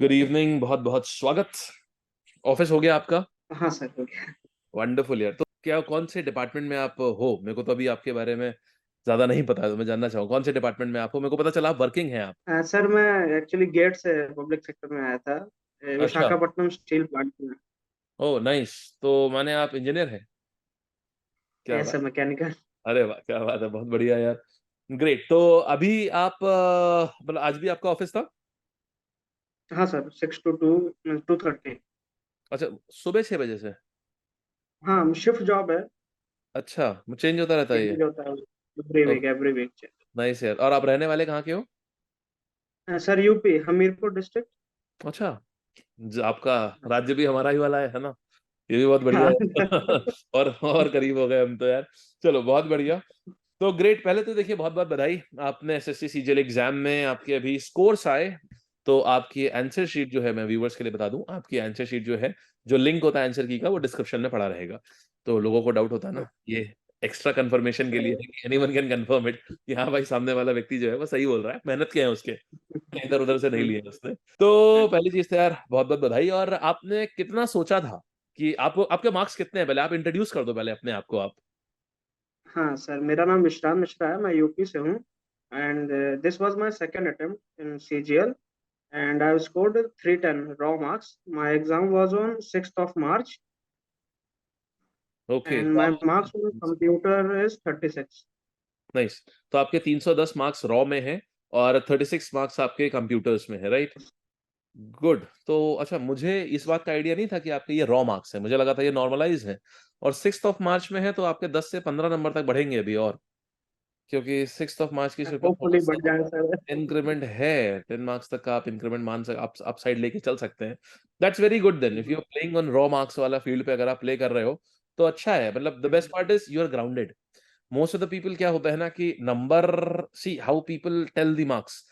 Good evening, बहुत बहुत स्वागत। ऑफिस हो गया आपका? हाँ सर, हो गया। वंडरफुल यार। तो क्या कौन से डिपार्टमेंट में आप हो? मेरे को तो अभी आपके बारे में ज्यादा नहीं पता है, तो मैं जानना चाहूँ कौन से डिपार्टमेंट में आप हो। मेरे को पता चला आप वर्किंग हैं आप। सर मैं एक्चुअली गेट से पब्लिक सेक्टर में आया था, अच्छा। विशाखापट्टनम स्टील प्लांट में। Oh nice. तो माने आप इंजीनियर हैं? क्या ऐसे बात। मैकेनिकल। अरे वाह, क्या बात है, बहुत बढ़िया यार। ग्रेट। तो अभी आप मतलब आज भी आपका ऑफिस था? हाँ सर, 6 to 2, 2:30। अच्छा। सुबह 6 बजे से? हाँ, शिफ्ट जॉब है। अच्छा, चेंज होता रहता है ये? चेंज होता है every oh week, every week change. Nice यार। और आप रहने वाले कहाँ के हो? Sir UP, Hamirpur district. अच्छा। आपका राज्य भी हमारा ही वाला है ना? ये भी बहुत बढ़िया हाँ है। और करीब हो गए हम तो यार। चलो बहुत बढ़िया। तो ग्रेट। पहले तो देखिए, बहुत बहुत बधाई। आपने एसएससी सीजीएल एग्जाम में आपके अभी स्कोर्स आए। तो आपकी आंसर शीट जो है, मैं व्यूवर्स के लिए बता दूं, आपकी आंसर शीट जो है, जो लिंक होता है आंसर की का, वो डिस्क्रिप्शन में पड़ा रहेगा। तो लोगों को डाउट होता है ना, ये एक्स्ट्रा कंफर्मेशन के लिए है कि एनीवन कैन कंफर्म इट कि हाँ भाई, सामने वाला व्यक्ति जो है वो सही बोल रहा है, मेहनत किया है उसके, इधर उधर से नहीं लिए उसने। तो पहली चीज तो यार बहुत बहुत बधाई। और आपने कितना सोचा था कि आप, आपके मार्क्स कितने हैं? पहले आप इंट्रोड्यूस कर दो पहले अपने आप को आप। हाँ सर, मेरा नाम विश्राम मिश्रा है, मैं यूपी से हूँ। And this was my second attempt in CGL, and I scored 310 raw marks. My exam was on 6th of March, okay. and तो my आप, marks on computer is 36. Nice. तो आपके 310 मार्क्स रॉ में हैं और 36 marks आपके computers में है, राइट? गुड। तो अच्छा, मुझे इस बात का आइडिया नहीं था कि आपके ये रॉ मार्क्स है, मुझे लगा था ये नॉर्मलाइज है। और 6 मार्च में है तो आपके 10 से 15 नंबर तक बढ़ेंगे अभी और, क्योंकि 6 मार्च की सिर्फ थोड़ा होपफुली सा बढ़ जाए सर। इंक्रीमेंट है। 10 मार्क्स तक का आप इंक्रीमेंट मान सक आप साइड लेके चल सकते हैं। That's very good then, if you are playing on raw marks वाला फील्ड पे अगर आप प्ले कर रहे हो तो अच्छा है। मतलब the best part is you are grounded. Most of the people क्या होता है ना कि number, see how people tell the marks.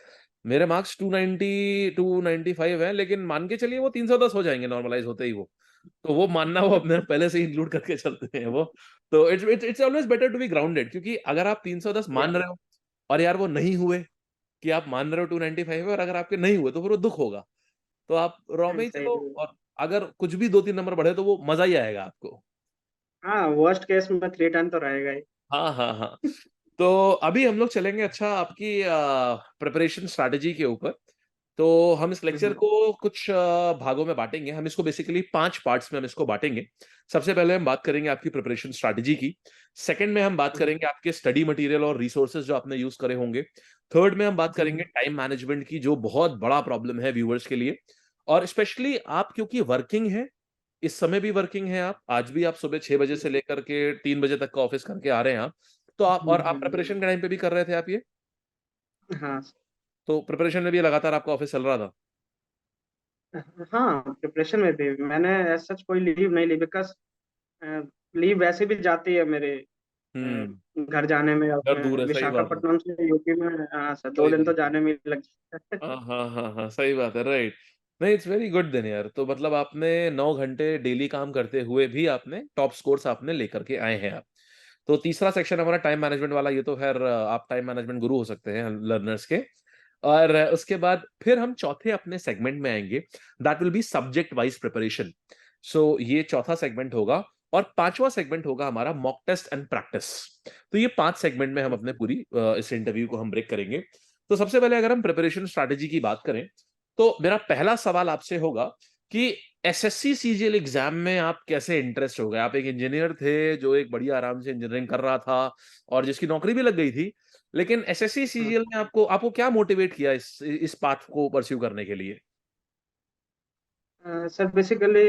मेरे मार्क्स 290 295 है, लेकिन मान के चलिए वो 310 हो जाएंगे नॉर्मलाइज होते ही वो। तो वो मानना वो अपने पहले से ही इंक्लूड करके चलते हैं वो। तो it's always better to be grounded, क्योंकि अगर आप 310 या मान रहे हो और यार वो नहीं हुए, कि आप मान रहे हो 295 है और अगर आपके नहीं हुए, तो फिर वो दुख होगा। तो आप रॉ में ही सही चलो। है। और अगर कुछ भी 2-3 नंबर बढ़े तो वो मजा ही आएगा आपको। हाँ, वर्स्ट केस में 310 तो रहेगा ही। हाँ हाँ हाँ। तो अभी हम लोग चलेंगे अच्छा आपकी प्रिपरेशन स्ट्रैटेजी के ऊपर। तो हम इस लेक्चर हम्म, को कुछ भागों में बांटेंगे। हम इसको बेसिकली 5 पार्ट्स में हम इसको बांटेंगे। सबसे पहले हम बात करेंगे आपकी प्रिपरेशन स्ट्रैटेजी की। सेकंड में हम बात हम्म, करेंगे आपके स्टडी मटेरियल और रिसोर्सेज जो आपने यूज करे होंगे। थर्ड में हम बात करेंगे हम्म, टाइम मैनेजमेंट की, जो बहुत बड़ा प्रॉब्लम है व्यूअर्स के लिए। और स्पेशली आप क्योंकि वर्किंग है, इस समय भी वर्किंग है, आप आज भी आप सुबह 6 बजे से लेकर के 3 बजे तक का ऑफिस करके आ रहे हैं आप। तो आप, और आप प्रिपरेशन के टाइम पे भी कर रहे थे आप ये? हाँ तो प्रिपरेशन में भी लगातार आपका ऑफिस चल रहा था? हाँ, प्रिपरेशन में भी मैंने ऐसा सच कोई लीव नहीं ली, बिकॉज लीव वैसे भी जाती है मेरे हम्म। घर जाने में। अब घर मैं दूर है, सही बात है। विशाखापट्टनम से यूपी में, हाँ सर, दो सही दिन तो बात है। जाने में ही लग जाता है। हाँ हाँ हाँ हाँ, सही बात है, राइट। नहीं, इट्स वेरी गुड देन यार। तो मतलब आपने 9 घंटे डेली काम करते हुए भी आपने टॉप स्कोर्स आपने लेकर के आए हैं आप। तो तीसरा सेक्शन हमारा टाइम मैनेजमेंट वाला, ये तो खैर आप टाइम मैनेजमेंट गुरु हो सकते हैं लर्नर्स के। और उसके बाद फिर हम चौथे अपने सेगमेंट में आएंगे, that will be subject wise preparation. So ये चौथा सेगमेंट होगा। और पांचवा सेगमेंट होगा हमारा मॉक टेस्ट एंड प्रैक्टिस। तो ये 5 सेगमेंट में हम अपने पूरी इस इंटरव्यू को हम ब्रेक करेंगे। तो सबसे पहले अगर हम प्रिपरेशन स्ट्रैटेजी की बात करें, तो मेरा पहला सवाल आपसे होगा कि एसएससी सीजीएल एग्जाम में आप कैसे इंटरेस्ट हो गए? आप एक इंजीनियर थे जो एक बढ़िया आराम से इंजीनियरिंग कर रहा था और जिसकी नौकरी भी लग गई थी, लेकिन एसएससी सीजीएल ने आपको आपको क्या मोटिवेट किया इस पाथ को परस्यू करने के लिए? सर बेसिकली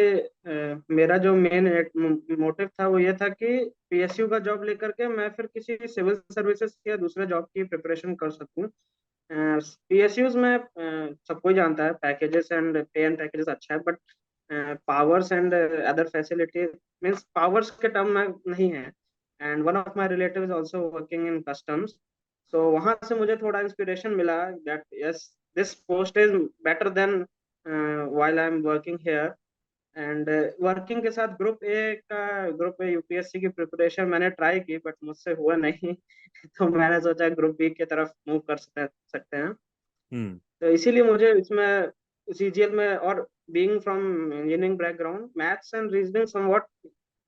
मेरा जो मेन मोटिव था वो ये था कि पीएसयू का जॉब लेकर के मैं फिर किसी सिविल सर्विसेज या दूसरे जॉब की प्रिपरेशन कर सकूं। पीएसयूज में सबको ही जानता है, packages and pay and packages अच्छा है, but powers and other facility, means powers के टर्म में नहीं है। And one of my relative is also working in customs, so वहां से मुझे थोड़ा इंस्पिरेशन मिला that yes, this post is better than while I am working here. And working के साथ ग्रुप ए यूपीएससी की प्रिपरेशन मैंने ट्राई की, बट मुझसे हुआ नहीं। तो मैंने सोचा ग्रुप बी की तरफ मूव कर सकते हैं। हम्म। तो इसीलिए मुझे इसमें सीजीएल में, और being from engineering background, maths and reasoning somewhat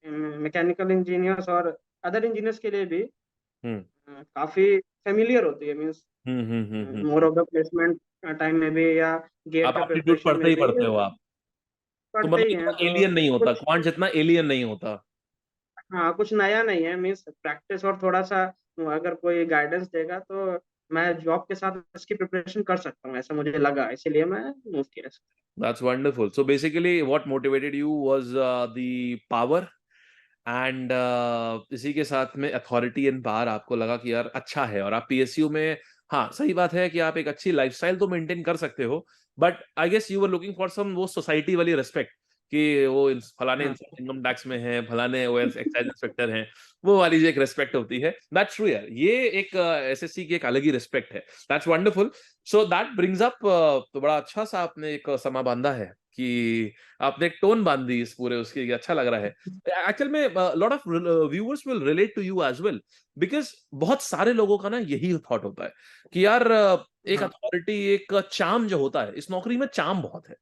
mechanical engineers और अदर इंजीनियर्स के लिए भी हम्म काफी फेमिलियर होती है। Means more hmm. Of the placement time में भी, या गेट आप का एप्टीट्यूड प्रिपरेशन पढ़ते में ही भी पढ़ते हो आप, तो पढ़ते मतलब ही इतना हैं। तो एलियन नहीं होता, कुछ, क्वांट जितना एलियन नहीं होता। हाँ, कुछ नया नहीं है। मीन्स प्रैक्टिस और थोड़ा सा अगर कोई गाइडेंस देगा तो मैं जॉब के साथ इसकी प्रिपरेशन कर सकता हूँ, ऐसा मुझे लगा, इसीलिए मैं मूव किया। That's wonderful. So basically, what motivated you was the power and इसी के साथ में अथॉरिटी एंड पावर। आपको लगा कि यार अच्छा है, और आप पीएसयू में, हाँ सही बात है कि आप एक अच्छी लाइफस्टाइल तो मेंटेन कर सकते हो, but I guess you were looking for some वो सोसाइटी वाली रेस्पेक्ट, कि वो फलाने हाँ। इनकम टैक्स में है, फलाने वो एक्साइज इंस्पेक्टर हैं, वो वाली जो एक रेस्पेक्ट होती है, दैट्स ट्रू यार, ये एक एसएससी की एक अलग ही रेस्पेक्ट है। That's wonderful. So that brings up, तो बड़ा अच्छा सा आपने एक समा बांधा है, कि आपने एक टोन बांध दी इस पूरे उसकी, अच्छा लग रहा है। एक्चुअल में lot of viewers will relate to you as well, because बहुत सारे लोगों का ना यही थॉट होता है कि यार एक हाँ। अथॉरिटी, एक चार्म जो होता है इस नौकरी में, चार्म बहुत है।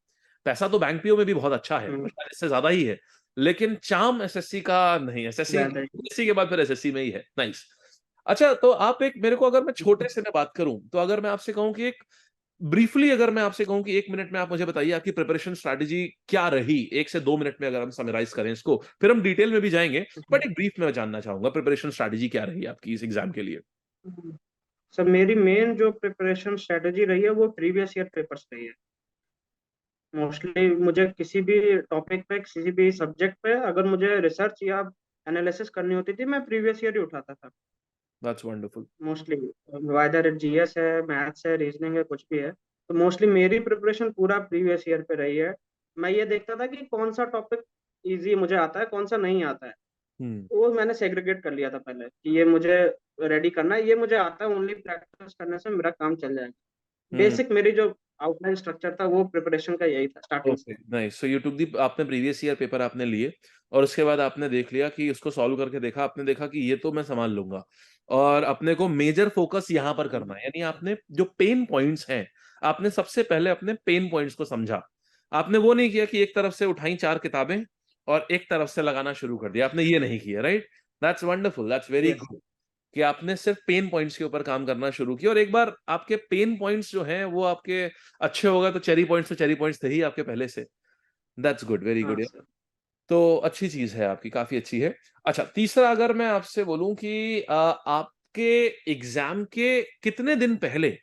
पैसा तो बैंक पीओ में भी बहुत अच्छा है, हम्म, शायद इससे ज्यादा ही है, लेकिन चार्म एसएससी का नहीं। एसएससी, ज्यादा ही। एसएससी के बाद फिर एसएससी में ही है। नाइस। अच्छा, तो आप एक, मेरे को अगर मैं छोटे से में बात करूं, तो अगर मैं आपसे कहूं कि एक ब्रीफली, अगर मैं आपसे कहूं कि 1 मिनट में आप मुझे बताइए आपकी प्रिपरेशन स्ट्रैटेजी क्या रही, 1 से 2 मिनट में अगर हम समराइज करें इसको, फिर हम डिटेल में भी जाएंगे, बट एक ब्रीफ में जानना चाहूंगा प्रिपरेशन स्ट्रैटेजी क्या रही आपकी इस एग्जाम के लिए। सर, मेरी मेन जो प्रिपरेशन स्ट्रेटेजी रही है वो प्रीवियस ईयर पेपर्स रही है। मोस्टली मुझे किसी भी टॉपिक पे, किसी भी सब्जेक्ट पे अगर मुझे रिसर्च या एनालिसिस करनी होती थी, मैं प्रीवियस ईयर ही उठाता था that's wonderful. Mostly. Whether GS है, मैथ्स है, रीजनिंग है, कुछ भी है, तो मोस्टली मेरी प्रिपरेशन पूरा प्रीवियस ईयर पे रही है। मैं ये देखता था कि कौन सा टॉपिक इजी मुझे आता है, कौन सा नहीं आता है। हम्म वो मैंने सेग्रीगेट कर लिया था पहले कि ये मुझे रेडी करना है, ये मुझे आता है, ओनली प्रैक्टिस करने से मेरा काम चल जाएगा। हम्म। बेसिक मेरी जो आउटलाइन स्ट्रक्चर था वो प्रिपरेशन का यही था स्टार्टिंग से। Okay nice. So you took the, आपने प्रीवियस ईयर पेपर आपने लिए, और उसके बाद आपने देख लिया कि उसको सॉल्व करके देखा, आपने देखा कि ये तो मैं संभाल लूंगा, और अपने को मेजर फोकस यहाँ पर करना है, यानी आपने जो पेन पॉइंट्स हैं, आपने सबसे पहले अपने पेन पॉइंट्स को समझा। आपने वो नहीं किया कि एक तरफ से उठाई 4 किताबें और एक तरफ से लगाना शुरू कर दिया, आपने ये नहीं किया, right. That's wonderful, that's very yes. Good, कि आपने सिर्फ पेन पॉइंट्स के ऊपर काम करना शुरू किया, और एक बार आपके पेन पॉइंट्स जो हैं वो आपके अच्छे हो गए, तो चेरी पॉइंट्स तो चेरी पॉइंट्स थे ही आपके पहले से। दैट्स गुड, वेरी हाँ गुड। सर। तो अच्छी चीज है आपकी, काफी अच्छी है। अच्छा, तीसरा अगर मैं आपसे बोलूं कि आपके एग्जाम के कितने दिन पहले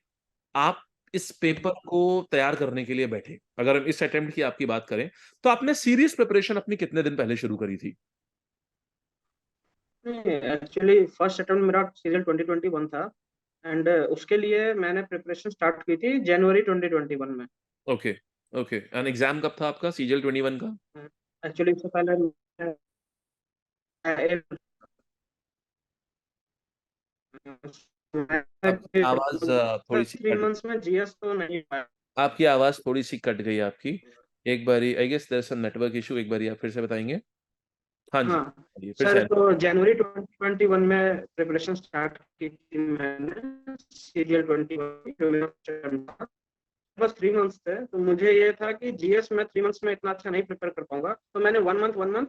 आप इस पेपर को तैयार करने के लिए बैठे, अगर हम इस अटेम्प्ट की आपकी बात करें, तो आपने सीरियस प्रिपरेशन अपनी कितने दिन पहले शुरू करी थी? नहीं, एक्चुअली फर्स्ट अटेम्प्ट मेरा सीरियल 2021 था। एंड उसके लिए मैंने प्रिपरेशन स्टार्ट की थी जनवरी 2021 में। Okay okay. एंड एग्जाम कब था आपका सीजीएल 21 का? एक्चुअली इससे पहले आपकी आवाज थोड़ी सी 3 मंथ्स में जीएस तो नहीं पाया। आपकी आवाज थोड़ी सी कट गई आपकी। एक बारी, I guess there some network issue, एक बारी आप फिर से बताएंगे? हाँ जी, हाँ ये फिर सर, से। तो जनवरी 2021 में प्रिपरेशन स्टार्ट की थी मैंने सीरियल 21 जो मेरा term था। बस 3 मंथ्स थे, तो मुझे ये था कि जीएस में 3 मंथ्स में इतना अच्छा नहीं प्रिपेयर कर पाऊंगा, तो मैंने 1 month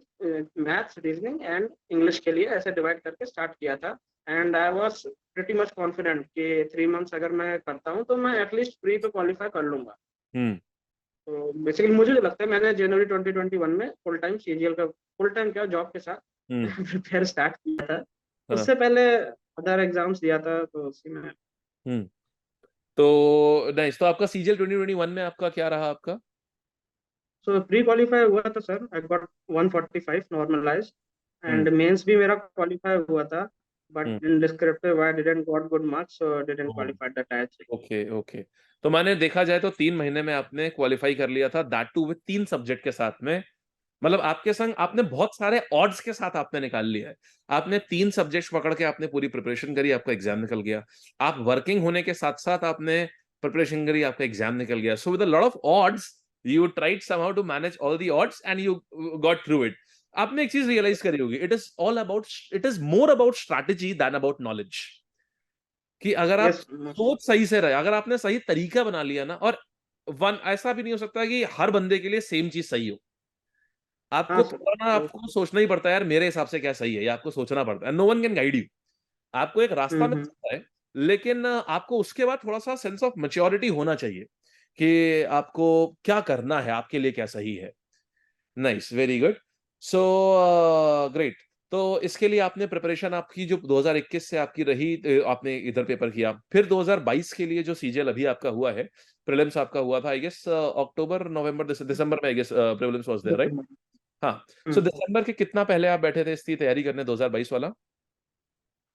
maths, reasoning and English के लिए ऐसे डिवाइड करके स्टार्ट किया था। And I was pretty much confident कि 3 मंथ्स अगर मैं करता हूँ तो मैं एटलीस्ट प्री पे क्वालिफाई कर लूंगा। हम्म तो बेसिकली मुझे जो लगता है, मैंने जनवरी 2021 में फुल टाइम सीजीएल का, फुल टाइम क्या, जॉब के साथ हम्म। प्रिपेयर स्टार्ट किया था। हाँ। उससे पहले अदर एग्जाम्स दिया था, तो उसी में। हम्म। तो नाइस, तो आपका सीजीएल 2021 में आपका क्या रहा आपका? सो प्री क्वालिफाई हुआ था sir, I got 145 normalize. Hmm and mains भी मेरा क्वालिफाई हुआ था, hmm. But in descriptive I didn't got good marks, so didn't qualify that type. Okay okay. तो मैंने देखा जाए तो 3 महीने में आपने क्वालिफाई कर लिया था, दैट टू विद 3 सब्जेक्ट के साथ में। मतलब आपके संग आपने बहुत सारे ऑड्स के साथ आपने निकाल लिया है। आपने 3 सब्जेक्ट्स पकड़ के आपने पूरी प्रिपरेशन करी, आपका एग्जाम निकल गया। आप वर्किंग होने के साथ साथ आपने प्रिपरेशन करी, आपका एग्जाम निकल गया। So with a lot of odds you tried somehow to manage all the odds and you got through it. आपने एक चीज रियलाइज करी होगी, it is all about, it is more about strategy than about knowledge. कि अगर आप yes. सोच सही से रहे, अगर आपने सही तरीका बना लिया ना, और वन ऐसा भी नहीं हो सकता कि हर बंदे के लिए सेम चीज़ सही हो। हाँ आपको सर, थोड़ा ना वो आपको सोचना ही पड़ता है यार मेरे हिसाब से क्या सही है, ये आपको सोचना पड़ता है। No one can guide you. आपको एक रास्ता मिल हम्म। सकता है, लेकिन आपको उसके बाद थोड़ा-सा सेंस ऑफ मैच्योरिटी होना चाहिए कि आपको क्या करना है, आपके लिए क्या सही है। Nice, very good. So great. तो इसके लिए आपने प्रिपरेशन आपकी जो 2021 से आपकी रही आपने इधर पेपर किया। फिर 2022 के लिए जो सीजीएल अभी आपका हुआ है, प्रीलिम्स आपका हुआ था आई गेस अक्टूबर, नवंबर, दिसंबर में I guess prelims was there right? दिसंबर। हाँ, सो हम्म। दिसंबर के कितना पहले आप बैठे थे इसकी तैयारी करने 2022 वाला?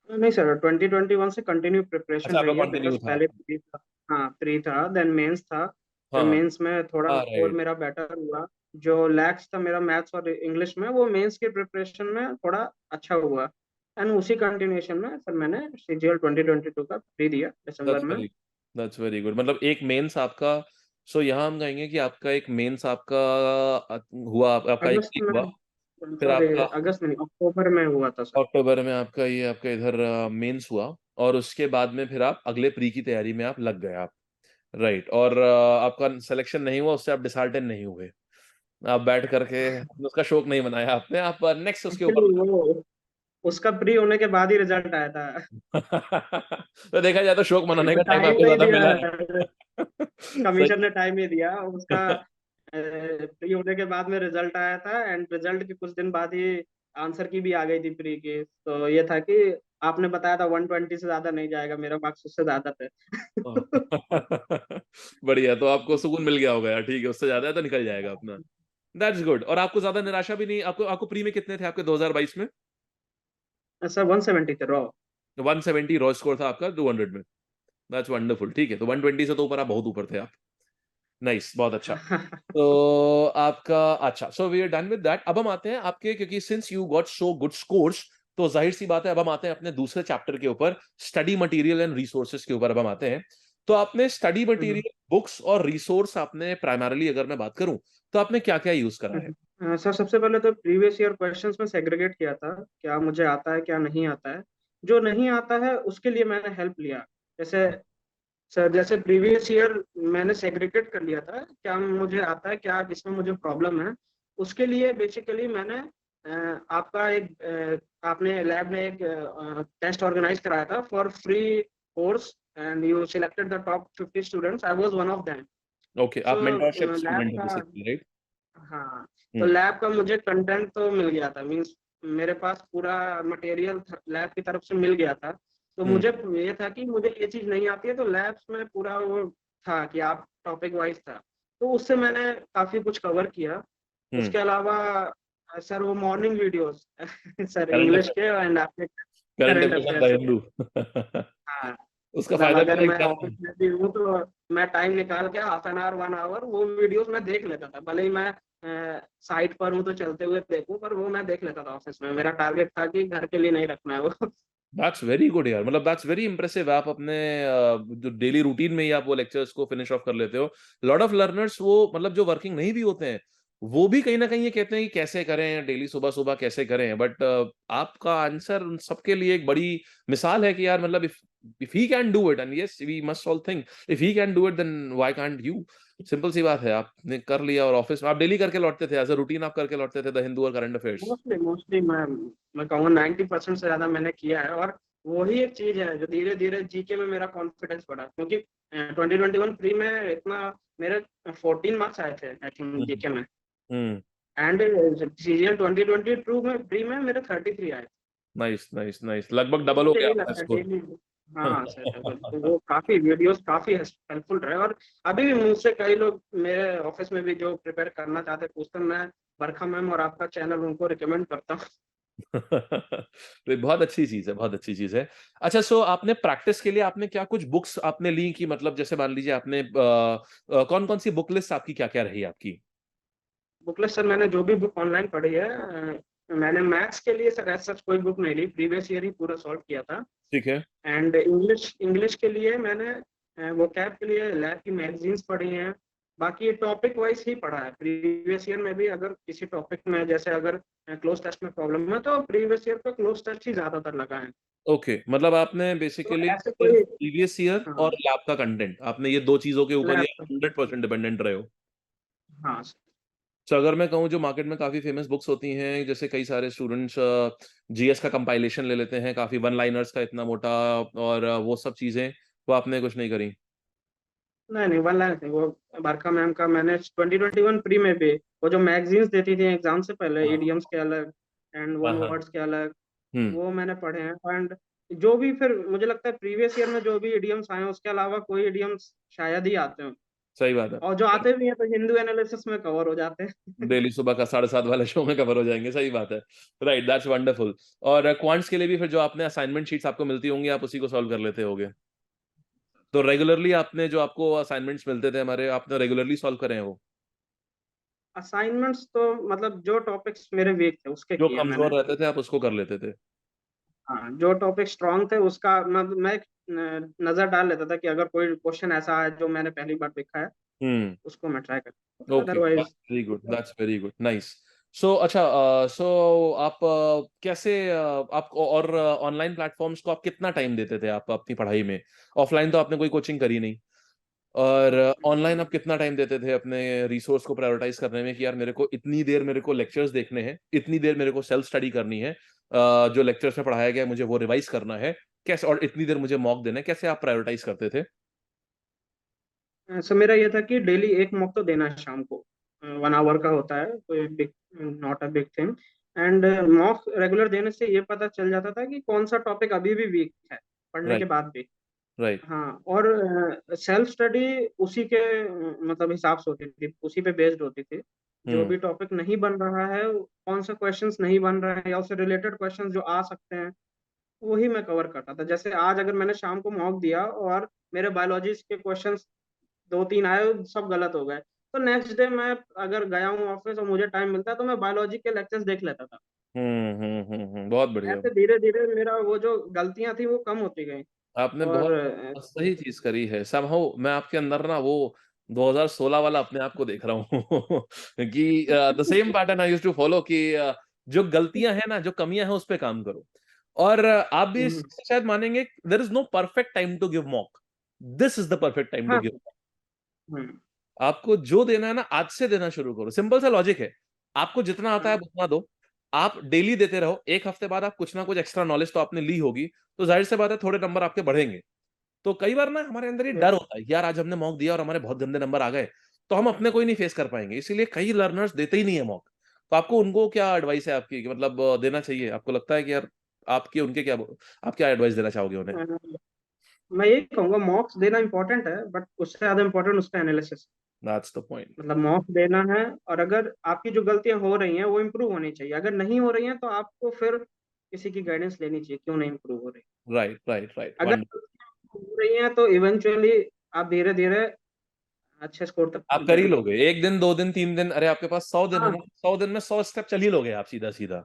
नहीं सर, 2021 से कंटिन्यू प्रिपरेशन अच्छा आपका रही है, कंटिन्यू बिकॉज था। पहले प्री था। हाँ, प्री था, देन मेंस था। फिर हाँ, हाँ। मेंस में थोड़ा स्कोर राइट। मेरा बेटर हुआ। जो लैक्स था मेरा मैथ्स और इंग्लिश में, वो मेंस के प्रिपरेशन में थोड़ा अच्छा हुआ। एंड उसी कंटिन्यूएशन में फिर मैंने सीजीएल 2022 का प्री दिया दिसंबर दैट्स में। Very that's very good. मतलब एक मेंस आपका सो यहाँ हम कहेंगे कि आपका एक मेंस आपका हुआ आपका एक अगस्त वीक में, हुआ, फिर सॉरी, आपका अगस्त में नहीं, अक्टूबर में हुआ था सर। अक्टूबर में आपका ये आपका इधर मेंस हुआ और उसके बाद में फिर आप अगले प्री की तैयारी में आप लग गए आप, राइट। और आपका सिलेक्शन नहीं हुआ उससे आप डिसहार्टेन नहीं हुए। आप बैठ करके उसका शौक नहीं मनाया आपने, आप नेक्स्ट उसके ऊपर एक्चुअली वो उसका प्री होने के बाद ही रिजल्ट आया था। तो देखा जाए तो शौक मनाने का टाइम टाइम आपको नहीं ज़्यादा दिया मिला है, है। कमीशन सही ने टाइम नहीं दिया उसका। प्री होने के बाद में रिजल्ट आया था, एंड रिजल्ट के कुछ दिन बाद ही आंसर की भी आ गई थी प्री की। तो ये था कि आपने बताया था 120 से ज्यादा नहीं जाएगा, मेरा मार्क्स उससे ज्यादा थे। बढ़िया, तो आपको सुकून मिल गया होगा यार, ठीक है, उससे ज़्यादा है तो निकल जाएगा अपना। That's good. और आपको ज़्यादा निराशा भी नहीं आपको आपको प्री में कितने थे आपके 2022 में? सर 170 थे रॉ। 170 रॉ स्कोर था आपका 200 में। दैट्स वंडरफुल, ठीक है, तो 120 से तो ऊपर आप बहुत ऊपर थे आप। नाइस, बहुत अच्छा। तो आपका अच्छा, so we are done with that. अब हम आते हैं आपके, क्योंकि since you got so good scores, तो जाहिर सी बात है अब हम आते हैं अपने दूसरे चैप्टर के ऊपर, स्टडी मटेरियल एंड रिसोर्सेज के ऊपर अब हम आते हैं। तो आपने स्टडी मटेरियल, बुक्स और रिसोर्स आपने प्राइमरली अगर मैं बात करूं, तो आपने क्या क्या यूज करा है? सर सबसे पहले तो प्रीवियस ईयर क्वेश्चंस में सेग्रीगेट किया था, क्या मुझे आता है क्या नहीं आता है। जो नहीं आता है उसके लिए मैंने हेल्प लिया। जैसे सर, जैसे प्रीवियस ईयर मैंने सेग्रीगेट कर लिया था, क्या मुझे आता है क्या इसमें मुझे प्रॉब्लम है। उसके लिए बेसिकली मैंने आपका एक आपने लैब में एक टेस्ट ऑर्गेनाइज कराया था for free course, and you selected the top 50 students, I was one of them. Okay, आप सो मेंटरशिप लैब स्टूडेंट हो का, बेसिकली, राइट? हाँ, तो हम्म। लैब का मुझे कंटेंट तो मिल गया था, मीन्स मेरे पास पूरा मटेरियल लैब की तरफ से मिल गया था। तो हम्म। मुझे ये था कि मुझे ये चीज़ नहीं आती है, तो लैब्स में पूरा वो था कि आप टॉपिक वाइज था। तो उससे मैंने काफ़ी कुछ कवर किया। हम्म। उसके अलावा सर वो morning videos sir current English affair, के एंड आपके current current affair the affairs. Hindu. हाँ, उसका मतलब फायदा अगर भी मैं है ऑफिस में भी हूँ तो मैं टाइम निकाल के हाफ एन आवर 1 आवर वो वीडियोस मैं देख लेता था, भले ही मैं साइट पर हूँ तो चलते हुए देखूं, पर वो मैं देख लेता था ऑफिस में। मेरा टारगेट था कि घर के लिए नहीं रखना है वो। दैट्स वेरी गुड यार, मतलब दैट्स वेरी इंप्रेसिव। आप अपने जो डेली रूटीन में ही आप वो लेक्चर्स को फिनिश ऑफ कर लेते हो। लॉट ऑफ लर्नर्स वो मतलब जो वर्किंग नहीं भी होते हैं, वो भी कहीं ना कहीं ये कहते हैं कि कैसे करें डेली, सुबह सुबह कैसे करें, बट आपका आंसर उन सबके लिए एक बड़ी मिसाल है कि यार मतलब if he can do it, and yes we must all think if he can do it then why can't you. Simple सी बात है, आपने कर लिया और ऑफिस में आप डेली करके लौटते थे, एज अ रूटीन आप करके लौटते थे द हिंदू और करंट अफेयर्स। मोस्टली मोस्टली मैं कहूँगा 90% से ज्यादा मैंने किया है। और वही एक चीज है जो धीरे धीरे जीके में मेरा कॉन्फिडेंस बढ़ा, क्योंकि 2021 प्री में इतना मेरे 14 मार्क्स आए थे आई थिंक हम्म। जीके में। हम्म। एंड सीजीएल 2022 में प्री में मेरे 33 आए। नाइस, नाइस, नाइस, लगभग तो डबल हो मुझे गया यही आपका लगता है स्कोर। डेली। हाँ सर, तो वो काफी वीडियोस काफी हेल्पफुल रहे। और अभी भी मुझसे कई लोग मेरे ऑफिस में भी जो प्रिपेयर करना चाहते हैं पूछते हैं, मैं बरखा मैम और आपका चैनल उनको रिकमेंड करता हूँ। तो बहुत अच्छी चीज है, बहुत अच्छी चीज है। अच्छा, सो आपने प्रैक्टिस के लिए आपने क्या कुछ बुक्स आपने ली कि मतलब जैसे मान लीजिए आपने कौन कौन सी बुक लिस्ट आपकी क्या क्या रही आपकी? बुकलेट सर, मैंने जो भी बुक ऑनलाइन पढ़ी है, मैंने मैथ्स के लिए सर ऐसा कोई बुक नहीं ली, प्रीवियस ईयर ही पूरा सॉल्व किया था। ठीक है। एंड इंग्लिश इंग्लिश के लिए मैंने वो कैब के लिए लैब की मैगजीन्स पढ़ी हैं। बाकी ये टॉपिक वाइज ही पढ़ा है। प्रीवियस ईयर में भी अगर किसी टॉपिक में जैसे अगर क्लोज टेस्ट में प्रॉब्लम है तो प्रीवियस ईयर का क्लोज टेस्ट ही ज्यादातर लगा है। ओके, मतलब आपने तो बेसिकली ऐसे सिर्फ कोई, प्रीवियस ईयर और हाँ, लैब का कंटेंट, आपने ये दो चीजों के ऊपर ही लैब, आप 100% डिपेंडेंट रहे हो। हाँ। तो अगर मैं कहूँ, जो मार्केट में काफी फेमस बुक्स होती हैं, जैसे कई सारे स्टूडेंट्स जीएस का कंपाइलेशन ले लेते हैं, काफी वन लाइनर्स का इतना मोटा, और वो सब चीजें, वो आपने कुछ नहीं करी? नहीं नहीं, वन लाइन नहीं, वो बरखा मैम का मैंने 2021 प्री में भी वो जो मैगजीन्स देती थी एग्जाम से पहले, हाँ इडियम्स के अलग एंड हाँ वन हाँ। वर्ड्स के अलग, हम्म। वो मैंने पढ़े हैं। एंड जो भी फिर मुझे लगता है प्रीवियस ईयर में जो भी इडियम्स आए हैं उसके अलावा कोई इडियम्स शायद ही आते हैं, सही बात है। और जो आते भी हैं तो हिंदू एनालिसिस में कवर हो जाते हैं। डेली सुबह का 7:30 वाले शो में कवर हो जाएंगे, सही बात है। Right, that's wonderful. और क्वांट्स के लिए भी फिर जो आपने असाइनमेंट शीट्स आपको मिलती होंगी, आप उसी को सॉल्व कर लेते होगे? तो रेगुलरली आपने जो आपको असाइनमेंट्स मिलते थे हमारे, आपने रेगुलरली सॉल्व करे हैं वो? असाइनमेंट्स तो मतलब जो टॉपिक्स मेरे वीक थे उसके जो किए मैंने। कमजोर रहते थे आप उसको कर लेते थे? हाँ, जो टॉपिक स्ट्रांग थे उसका मैं नजर डाल लेता था कि अगर कोई क्वेश्चन ऐसा है जो मैंने पहली बार देखा है, हम्म। उसको मैं ट्राई करता था, okay, otherwise. That's very good, that's very good, nice. So अच्छा, सो आप कैसे आप और ऑनलाइन प्लेटफॉर्म्स को आप कितना टाइम देते थे आप अपनी पढ़ाई में? ऑफलाइन तो आपने कोई कोचिंग करी नहीं, और ऑनलाइन आप कितना टाइम देते थे अपने रिसोर्स को प्रायोरिटाइज करने में कि यार मेरे को इतनी देर मेरे को लेक्चर्स देखने हैं, इतनी देर मेरे को सेल्फ स्टडी करनी है, जो लेक्चर्स में पढ़ाया गया है मुझे वो रिवाइज करना है, कैसे, और इतनी देर मुझे मॉक देना है, कैसे आप प्रायोरिटाइज करते थे? सो मेरा ये था कि डेली एक मॉक तो देना है शाम को, 1 आवर का होता है, कोई big, not a big thing. And mock regular देने से ये पता चल जाता था कि कौन सा टॉपिक अभी भी वीक है पढ़ने के राइट। बाद भी। राइट। हाँ, और सेल्फ स्टडी उसी के मतलब हिसाब से होती थी, उसी पे बेस्ड होती थी। जो हम्म। भी टॉपिक नहीं बन रहा है, कौन सा क्वेश्चंस नहीं बन रहा है या उससे रिलेटेड क्वेश्चंस जो आ सकते हैं, वही मैं कवर करता था। जैसे आज अगर मैंने शाम को मॉक दिया और मेरे बायोलॉजी के क्वेश्चंस 2-3 आए, सब गलत हो गए, तो नेक्स्ट डे मैं अगर गया हूँ ऑफिस और मुझे टाइम मिलता है तो मैं बायोलॉजी के लेक्चर्स देख लेता था। बहुत बढ़िया। ऐसे धीरे धीरे मेरा वो जो गलतियां थी वो कम होती गई। आपने और बहुत सही चीज करी है। समहाउ मैं आपके अंदर ना वो 2016 वाला अपने आप को देख रहा हूँ कि the same pattern I used to follow, कि जो गलतियां हैं ना, जो कमियां हैं, उस पे काम करो। और आप भी इस हम्म, चीज़ से शायद मानेंगे, there is no perfect time to give mock, this is the perfect time to हाँ। गिव। हम्म, आपको जो देना है ना, आज से देना शुरू करो। सिंपल सा लॉजिक है, आपको जितना आता है आप उतना दो। आप डेली देते रहो, एक हफ्ते बाद आप कुछ ना कुछ एक्स्ट्रा नॉलेज तो आपने ली होगी, तो जाहिर सी बात है थोड़े नंबर आपके बढ़ेंगे। तो कई बार ना हमारे अंदर ये डर होता है कि यार आज हमने मॉक दिया और हमारे बहुत गंदे नंबर आ गए, तो हम अपने को ही नहीं फेस कर पाएंगे, इसीलिए कई लर्नर्स देते ही नहीं है मॉक। तो आपको उनको क्या एडवाइस है आपकी, कि मतलब देना चाहिए? आपको लगता है कि यार आपके उनके क्या, आप क्या एडवाइस देना चाहोगे उन्हें? मैं यही कहूंगा मॉक्स देना इंपॉर्टेंट है, बट उससे ज्यादा इंपॉर्टेंट उसका एनालिसिस। That's the point. मतलब मॉक्स देना है, और अगर आपकी जो गलतियां हो रही हैं वो इम्प्रूव होनी चाहिए, अगर नहीं हो रही हैं तो आपको फिर किसी की गाइडेंस लेनी चाहिए क्यों नहीं इम्प्रूव हो रही। राइट राइट राइट, अगर वन। हो रही हैं तो इवेंचुअली आप धीरे धीरे अच्छे स्कोर तक आप पहुंच कर ही जाएंगे। लोगे, एक दिन, 2 दिन, 3 दिन, अरे आपके पास 100 दिन है हाँ, ना, 100 दिन में 100 स्टेप चल ही लोगे आप, सीधा सीधा।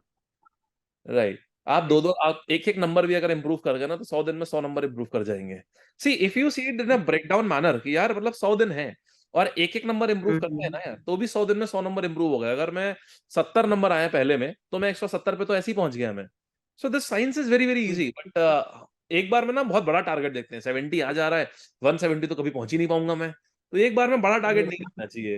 राइट। आप दो इस दो, आप एक एक नंबर भी अगर इंप्रूव कर गए ना, तो 100 दिन में 100 नंबर इंप्रूव कर जाएंगे। See, if you see it in a break down manner, कि यार मतलब 100 दिन है और एक एक नंबर इंप्रूव करते हैं हम्म, ना यार, तो भी 100 दिन में 100 नंबर इंप्रूव हो गए। अगर मैं 70 नंबर आए पहले में, तो मैं 170 पे तो ऐसे ही पहुंच गया मैं। So this science is very very hmm, easy, but एक बार में ना बहुत बड़ा टारगेट देखते हैं, 70 आ जा रहा है, 170 तो कभी पहुंच ही नहीं पाऊंगा मैं। तो एक बार में बड़ा टारगेट नहीं हम्म, रखना चाहिए।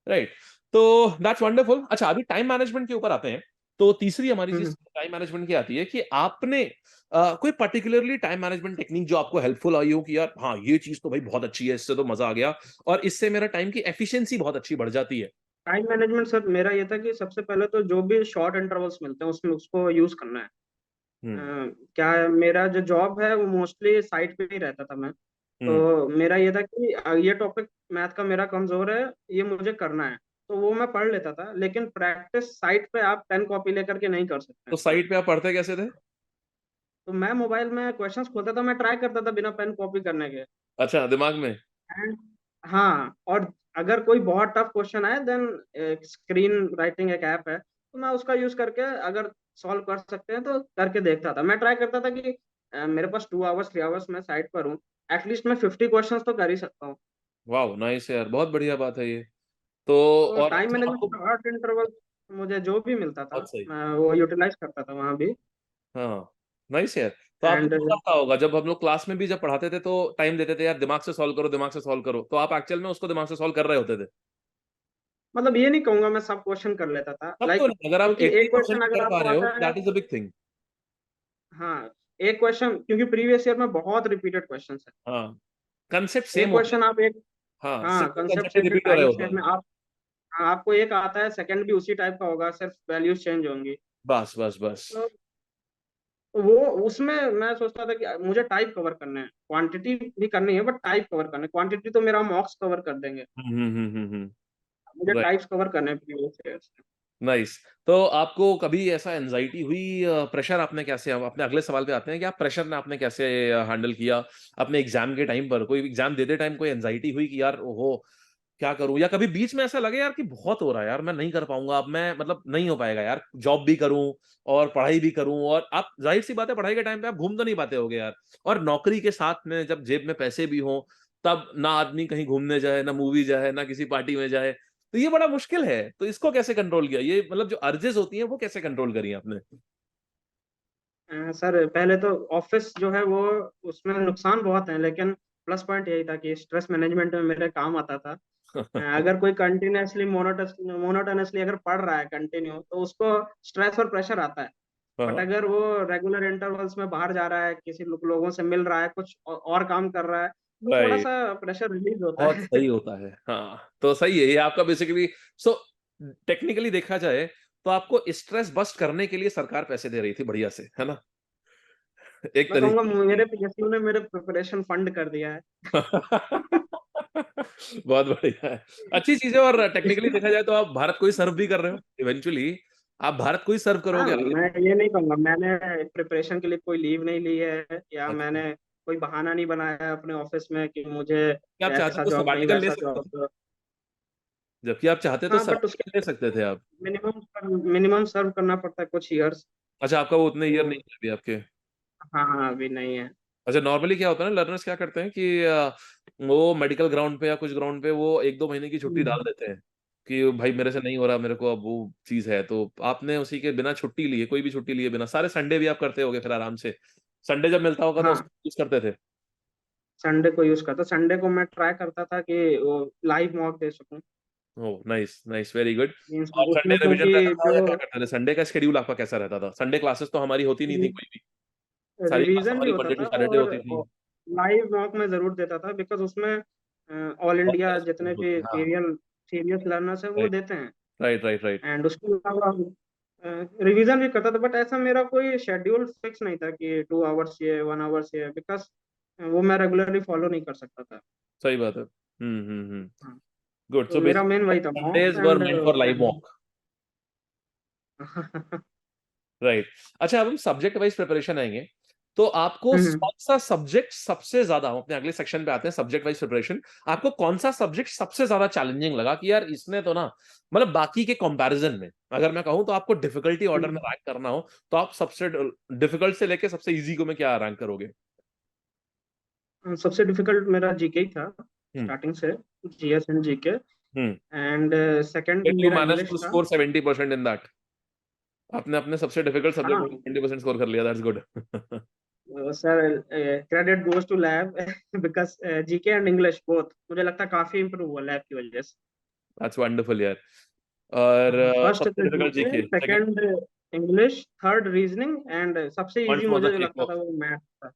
राइट। तो दैट्स वंडरफुल। अच्छा, अभी टाइम मैनेजमेंट के ऊपर आते हैं। तो तीसरी हमारी हम्म, चीज टाइम मैनेजमेंट की आती है, कि आपने कोई पर्टिकुलरली टाइम मैनेजमेंट टेक्निक जो आपको हेल्पफुल आई हो, कि यार हाँ ये चीज तो भाई बहुत अच्छी है, इससे तो मजा आ गया, और इससे मेरा टाइम की एफिशिएंसी बहुत अच्छी बढ़ जाती है। टाइम मैनेजमेंट सर मेरा ये था कि सबसे पहले तो जो भी शॉर्ट इंटरवल्स मिलते हैं उसमें उसको यूज करना है। हम्म। क्या है, मेरा जो जॉब है वो मोस्टली साइट पे ही रहता था मैं। हम्म। तो मेरा ये था कि ये टॉपिक मैथ का मेरा कमजोर है, ये मुझे करना है, तो वो मैं पढ़ लेता था। लेकिन प्रैक्टिस साइट पे आप पेन कॉपी लेकर के नहीं कर सकते तो हैं। साइट पे आप पढ़ते कैसे थे? तो मैं मोबाइल में क्वेश्चंस खोलता था, मैं ट्राई करता था बिना पेन कॉपी करने के। अच्छा, दिमाग में। एंड हाँ, और अगर कोई बहुत टफ क्वेश्चन आए देन स्क्रीन राइटिंग एक ऐप है, तो मैं उसका यूज करके अगर सॉल्व कर सकते हैं तो करके देखता था। मैं ट्राई करता था कि मेरे पास 2 आवर्स 3 आवर्स मैं साइट पर हूँ, एटलीस्ट मैं 50 क्वेश्चंस तो कर ही सकता हूँ। वाओ नाइस यार, बहुत बढ़िया बात है ये। तो तो और टाइम अच्छा मैनेजमेंट, आपको शॉर्ट इंटरवल, मुझे जो भी मिलता था बहुत सही। मैं वो यूटिलाइज करता था वहां भी। हाँ, नाइस यार। तो आपको एंड पता होता होगा जब हम लोग क्लास में भी जब पढ़ाते थे तो टाइम देते थे यार, दिमाग से सॉल्व करो, दिमाग से सॉल्व करो, तो आप एक्चुअल में उसको दिमाग से सॉल्व कर रहे होते थे। मतलब ये नहीं कहूंगा मैं सब क्वेश्चन कर लेता था, तब तो लाइक नहीं, अगर आप क्योंकि एक 80% क्वेश्चन भी अगर कर पा आपको रहे हो आता तो है, that is a big thing. हाँ, एक क्वेश्चन क्योंकि प्रीवियस ईयर में बहुत रिपीटेड क्वेश्चन है। हाँ, कंसेप्ट एक सेम होते क्वेश्चन हैं। आप एक, हाँ, हाँ, सिंपल कंसेप्ट कंसेप्ट सेम है, रिपीट हो रहे टाइप होते सेम हैं। है, आप, हाँ, आपको एक आता है, सेकंड भी उसी टाइप का होगा, सिर्फ वैल्यूज चेंज होंगी। बस बस बस। तो वो उसमें मैं सोचता था कि मुझे टाइप कवर करना है, क्वांटिटी भी करनी है बट टाइप कवर करना है, क्वांटिटी तो मेरा मॉक्स कवर कर देंगे, मुझे राइट। टाइप्स कवर करने हैं प्रीवियस ईयर। नाइस। तो आपको कभी ऐसा एंजाइटी हुई, प्रेशर आपने कैसे, हम अपने अगले सवाल पे आते हैं कि आप प्रेशर ने आपने कैसे हैंडल किया अपने एग्जाम के टाइम पर, कोई एग्जाम देते टाइम कोई एंजाइटी हुई कि यार ओहो क्या करूं, या कभी बीच में ऐसा लगे यार कि बहुत हो रहा है यार, मैं नहीं कर पाऊंगा अब, मैं मतलब नहीं हो पाएगा यार, जॉब भी करूं और पढ़ाई भी करूं, और आप जाहिर सी बात है पढ़ाई के टाइम पे आप घूम तो नहीं पाते होगे यार, और नौकरी के साथ में जब जेब में पैसे भी हों, तब ना आदमी कहीं घूमने जाए, ना मूवी जाए, ना किसी पार्टी में जाए, तो ये बड़ा मुश्किल है। तो इसको कैसे कंट्रोल किया, ये मतलब जो अर्जेस होती हैं वो कैसे कंट्रोल करी आपने? सर पहले तो ऑफिस जो है वो, उसमें नुकसान बहुत है, लेकिन प्लस पॉइंट यही था कि स्ट्रेस मैनेजमेंट में मेरे काम आता था। अगर कोई कंटिन्यूअसली मोनोटोनसली अगर पढ़ रहा है कंटिन्यू, तो उसको स्ट्रेस और प्रेशर आता है। बट हाँ, अगर वो रेगुलर इंटरवल्स में बाहर जा रहा है, किसी लोगों से मिल रहा है, कुछ और काम कर रहा है, तो थोड़ा राइट। सा प्रेशर रिलीज होता बहुत है। सही होता है, हाँ तो सही है ये आपका बेसिकली। सो टेक्निकली देखा जाए तो आपको स्ट्रेस बस्ट करने के लिए सरकार पैसे दे रही थी बढ़िया से, है ना, एक मैं कहूंगा तरीके से। मेरे पीएसयू ने मेरे प्रिपरेशन फंड कर दिया है। बहुत बढ़िया है, अच्छी चीज है। और टेक्निकली देखा जाए तो आप भारत को ही सर्व भी कर रहे हो इवेंचुअली, आप भारत को ही सर्व हाँ, करोगे आगे। मैं ये नहीं कहूंगा मैंने प्रिपरेशन के लिए कोई लीव नहीं ली है, या अच्छा, मैंने कोई बहाना नहीं बनाया है अपने ऑफिस में कि मुझे क्या आप चाहते ऐसा तो जॉब नहीं सबैटिकल ले वैसा सकते जॉब थे, दो। जबकि आप चाहते तो हाँ, बट उसके सबैटिकल ले सकते थे आप। मिनिमम सर्व करना पड़ता है कुछ ईयर्स। अच्छा, आपका वो उतने ईयर तो नहीं है अभी आपके। हाँ हाँ, अभी नहीं है। अच्छा, नॉर्मली क्या होता है ना, लर्नर्स क्या करते हैं कि वो मेडिकल ग्राउंड पे या कुछ ग्राउंड पे वो 1-2 महीने की छुट्टी डाल हम्म। देते हैं कि भाई मेरे से नहीं हो रहा, मेरे को अब वो चीज़ है। तो आपने उसी के बिना छुट्टी लिए, कोई भी छुट्टी लिए बिना, सारे संडे भी आप करते होगे फिर आराम से। संडे जब मिलता होगा तो हाँ, उसको यूज़ करते थे। संडे को यूज करता, संडे को मैं ट्राई करता था कि वो लाइव मॉक दे सकूं। Oh! Nice, nice, very good. Means और संडे उसमें रिवीजन क्योंकि रहता था जो या क्या करते थे? संडे का शेड्यूल आपका कैसा रहता था? संडे क्लासेस तो हमारी होती नहीं थी कोई भी। सारी क्लास रिवीजन भी हमारी होता मंडे टू था, सैटरडे और होती थी। लाइव मॉक में जरूर देता था, बिकॉज उसमें ऑल बहुत इंडिया सारे जितने स्टूडेंट होते भी हैं। हाँ, सीरियस लर्नर्स है वो राइट, देते हैं। Right, right, right. एंड उसके अलावा रिवीजन भी करता था, बट ऐसा मेरा कोई शेड्यूल फिक्स नहीं था कि 2 आवर्स ये 1 आवर्स ये, बिकॉज वो मैं रेगुलरली फॉलो नहीं कर सकता था। सही बात है। हाँ, गुड। तो सो मेरा मेन बेसिकली वही था, मॉक्स Sundays were and meant for live and walk. Right. अच्छा, अब हम सब्जेक्ट वाइज प्रिपरेशन आएंगे। तो आपको कौन सा सब्जेक्ट सबसे ज्यादा, हम अपने अगले सेक्शन पे आते हैं, सब्जेक्ट वाइज प्रिपरेशन। आपको कौन सा सब्जेक्ट सबसे ज्यादा चैलेंजिंग लगा कि यार इसने तो ना, मतलब बाकी के कंपैरिजन में अगर मैं कहूं तो आपको डिफिकल्टी ऑर्डर में रैंक करना हो, तो आप सबसे डिफिकल्ट से लेके सबसे इजी को में क्या रैंक करोगे? सबसे डिफिकल्ट मेरा जीके ही था हम्म। स्टार्टिंग से, GS and GK. Hmm. And second Did you मेरा manage इंग्लिश to था। score 70% in that? आपने अपने सबसे डिफिकल्ट सब्जेक्ट हाँ में 20% स्कोर कर लिया, that's good. Sir, credit goes to lab, because GK and English both मुझे लगता है काफी इम्प्रूव हुआ लैब की वजह से। दैट्स वंडरफुल यार। और फर्स्ट सबसे था difficult GK, GK, second second English, third reasoning, and सबसे इजी पॉइंट्स वाज मुझे द जो केक लगता ऑफ। था वो मैथ था।